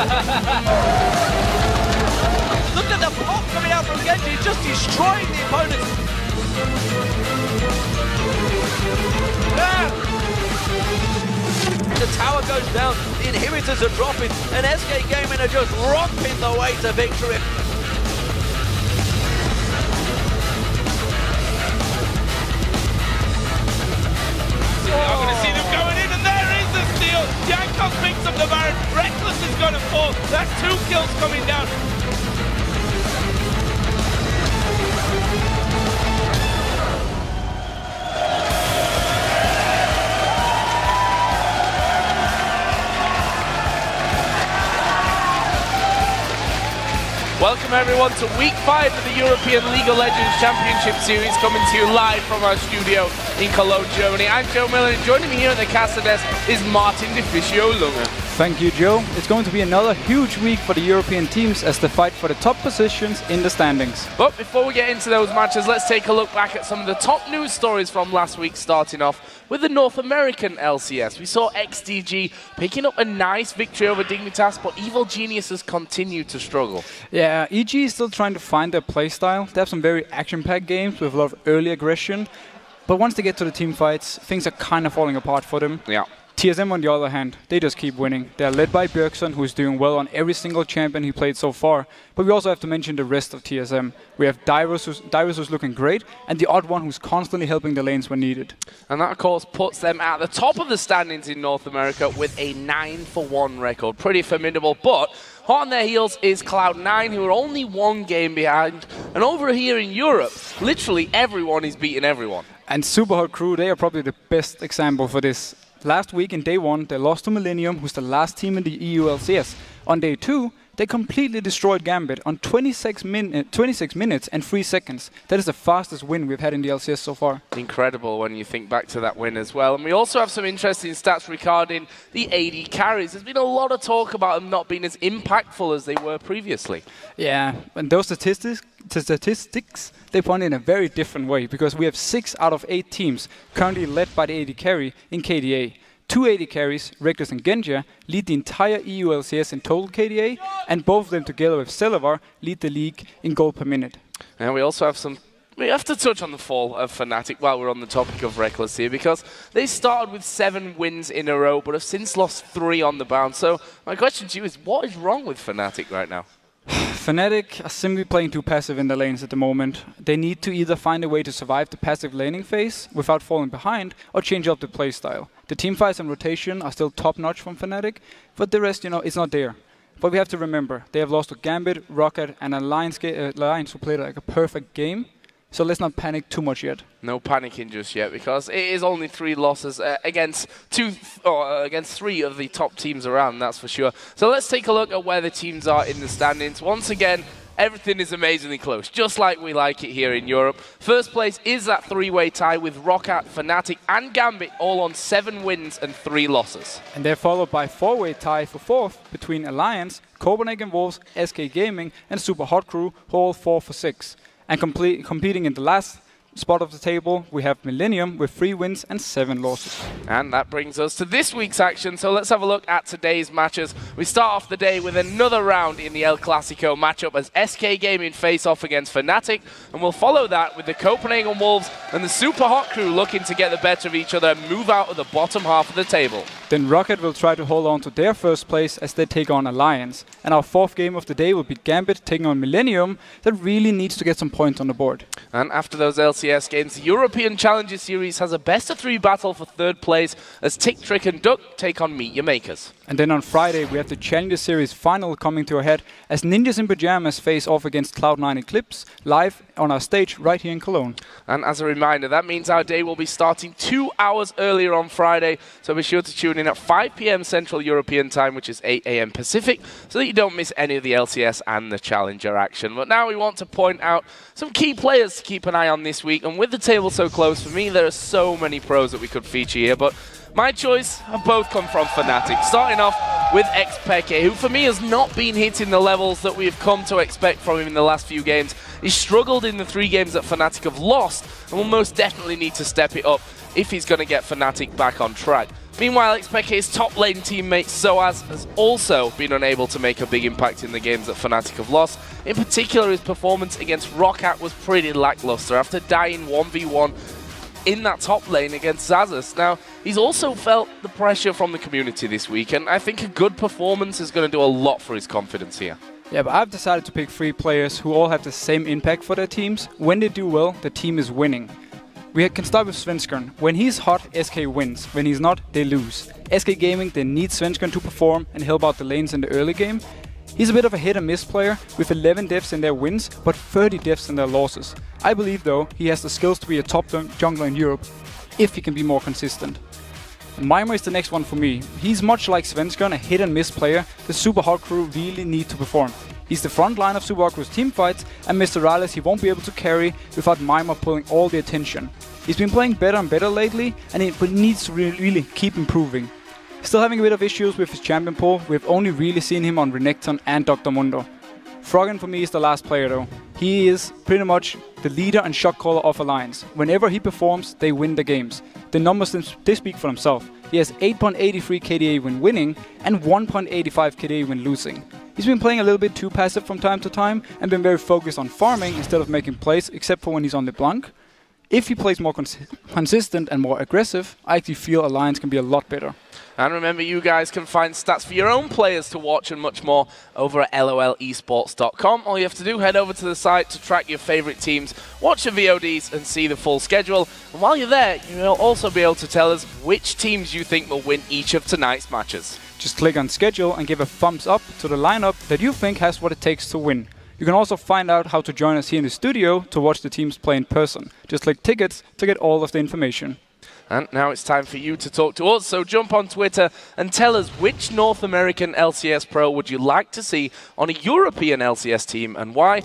Look at the block coming out from Genji, just destroying the opponents. The tower goes down, the inhibitors are dropping, and SK Gaming are just romping the way to victory. I'm going to see them going in, and there is the steal. Yankov picks up the Baron. Reckless is going to fall. That's 2 kills coming down. Welcome everyone to week 5 of the European League of Legends Championship Series, coming to you live from our studio in Cologne, Germany. I'm Joe Miller, and joining me here at the caster desk is Martin Deficio Lunge. Thank you, Joe. It's going to be another huge week for the European teams as they fight for the top positions in the standings. But before we get into those matches, let's take a look back at some of the top news stories from last week, starting off with the North American LCS. We saw XDG picking up a nice victory over Dignitas, but Evil Geniuses continue to struggle. Yeah, EG is still trying to find their playstyle. They have some very action-packed games with a lot of early aggression, but once they get to the team fights, things are kind of falling apart for them. Yeah. TSM, on the other hand, they just keep winning. They're led by Bjergsen, who's doing well on every single champion he played so far. But we also have to mention the rest of TSM. We have Dyrus who's looking great, and the odd one who's constantly helping the lanes when needed. And that, of course, puts them at the top of the standings in North America with a 9-for-1 record. Pretty formidable, but hot on their heels is Cloud9, who are only 1 game behind. And over here in Europe, literally everyone is beating everyone. And Superhot Crew, they are probably the best example for this. Last week in day 1, they lost to Millennium, who's the last team in the EU LCS. On day 2, they completely destroyed Gambit on 26 minutes and 3 seconds. That is the fastest win we've had in the LCS so far. Incredible when you think back to that win as well. And we also have some interesting stats regarding the AD carries. There's been a lot of talk about them not being as impactful as they were previously. Yeah, and those statistics, they point in a very different way, because we have 6 out of 8 teams currently led by the AD carry in KDA. 2 AD carries, Reckless and Genja, lead the entire EU LCS in total KDA, and both of them together with Celavar lead the league in gold per minute. And we also have we have to touch on the fall of Fnatic while we're on the topic of Reckless here, because they started with 7 wins in a row, but have since lost 3 on the bounce. So my question to you is, what is wrong with Fnatic right now? Fnatic are simply playing too passive in the lanes at the moment. They need to either find a way to survive the passive laning phase without falling behind, or change up the playstyle. The teamfights and rotation are still top-notch from Fnatic, but the rest, it's not there. But we have to remember, they have lost to Gambit, Rocket, and Alliance who played like a perfect game. So let's not panic too much yet. No panicking just yet, because it is only 3 losses against 3 of the top teams around, that's for sure. So let's take a look at where the teams are in the standings. Once again, everything is amazingly close, just like we like it here in Europe. First place is that 3-way tie with Rocket, Fnatic, and Gambit all on 7 wins and 3 losses. And they're followed by a 4-way tie for 4th between Alliance, Copenhagen Wolves, SK Gaming, and Super Hot Crew, who are all 4 for 6. And competing in the last spot of the table, we have Millennium with 3 wins and 7 losses. And that brings us to this week's action. So let's have a look at today's matches. We start off the day with another round in the El Clasico matchup as SK Gaming face off against Fnatic. And we'll follow that with the Copenhagen Wolves and the Super Hot Crew looking to get the better of each other and move out of the bottom half of the table. Then Rocket will try to hold on to their first place as they take on Alliance. And our 4th game of the day will be Gambit taking on Millennium, that really needs to get some points on the board. And after those LCS games, the European Challenger Series has a best-of-3 battle for 3rd place as Tick, Trick and Duck take on Meet Your Makers. And then on Friday, we have the Challenger Series final coming to a head as Ninjas in Pyjamas face off against Cloud9 Eclipse live on our stage right here in Cologne. And as a reminder, that means our day will be starting 2 hours earlier on Friday, so be sure to tune in at 5 p.m. Central European Time, which is 8 a.m. Pacific, so that you don't miss any of the LCS and the Challenger action. But now we want to point out some key players to keep an eye on this week, and with the table so close, for me, there are so many pros that we could feature here, but my choice have both come from Fnatic. Starting off with Xpeke, who for me has not been hitting the levels that we've come to expect from him in the last few games. He's struggled in the 3 games that Fnatic have lost, and will most definitely need to step it up if he's going to get Fnatic back on track. Meanwhile, Xpeke's top lane teammate Soaz has also been unable to make a big impact in the games that Fnatic have lost. In particular, his performance against Roccat was pretty lackluster after dying 1v1 in that top lane against Xaxus. Now, he's also felt the pressure from the community this week, and I think a good performance is going to do a lot for his confidence here. Yeah, but I've decided to pick 3 players who all have the same impact for their teams. When they do well, the team is winning. We can start with Svenskeren. When he's hot, SK wins. When he's not, they lose. SK Gaming, they need Svenskeren to perform and help out the lanes in the early game. He's a bit of a hit and miss player, with 11 deaths in their wins, but 30 deaths in their losses. I believe, though, he has the skills to be a top jungler in Europe, if he can be more consistent. Mimir is the next one for me. He's much like Svenskeren, a hit and miss player the Super Hot crew really need to perform. He's the front line of Super Hot crew's teamfights, and Mr. Rales he won't be able to carry without Mimir pulling all the attention. He's been playing better and better lately, but he needs to really keep improving. Still having a bit of issues with his champion pool. We've only really seen him on Renekton and Dr. Mundo. Froggen for me is the last player though. He is pretty much the leader and shot caller of Alliance. Whenever he performs, they win the games. The numbers, they speak for themselves. He has 8.83 KDA when winning and 1.85 KDA when losing. He's been playing a little bit too passive from time to time and been very focused on farming instead of making plays, except for when he's on LeBlanc. If he plays more consistent and more aggressive, I actually feel Alliance can be a lot better. And remember, you guys can find stats for your own players to watch and much more over at lolesports.com. All you have to do, head over to the site to track your favorite teams, watch the VODs and see the full schedule. And while you're there, you'll also be able to tell us which teams you think will win each of tonight's matches. Just click on schedule and give a thumbs up to the lineup that you think has what it takes to win. You can also find out how to join us here in the studio to watch the teams play in person. Just click tickets to get all of the information. And now it's time for you to talk to us, so jump on Twitter and tell us which North American LCS pro would you like to see on a European LCS team and why.